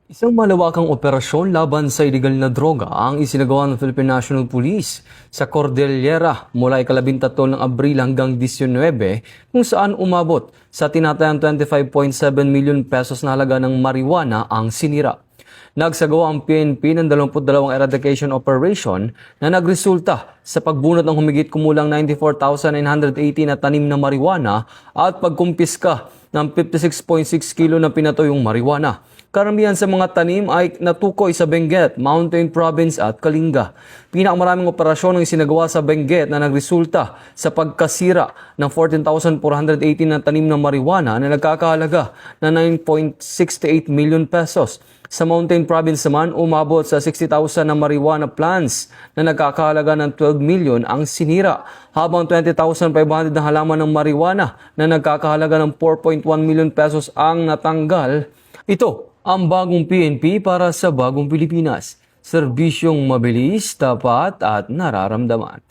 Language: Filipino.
Isang malawakang operasyon laban sa iligal na droga ang isinagawa ng Philippine National Police sa Cordillera mula ika-13 ng Abril hanggang 19 kung saan umabot sa tinatayang 25.7 million pesos na halaga ng marijuana ang sinira. Nagsagawa ang PNP ng 22 eradication operation na nagresulta sa pagbunot ng humigit kumulang 94,980 na tanim na marijuana at pagkumpiska ng 56.6 kilo na pinatoyong marijuana. Karamihan sa mga tanim ay natukoy sa Benguet, Mountain Province at Kalinga. Pinakamaraming operasyon ang isinagawa sa Benguet na nagresulta sa pagkasira ng 14,418 na tanim na marijuana na nagkakahalaga na 9.68 million pesos. Sa Mountain Province naman, umabot sa 60,000 na marijuana plants na nagkakahalaga ng 12 million ang sinira, habang 20,500 na halaman ng marijuana na nagkakahalaga ng 4.1 million pesos ang natanggal. Ito ang bagong PNP para sa bagong Pilipinas. Serbisyong mabilis, tapat at nararamdaman.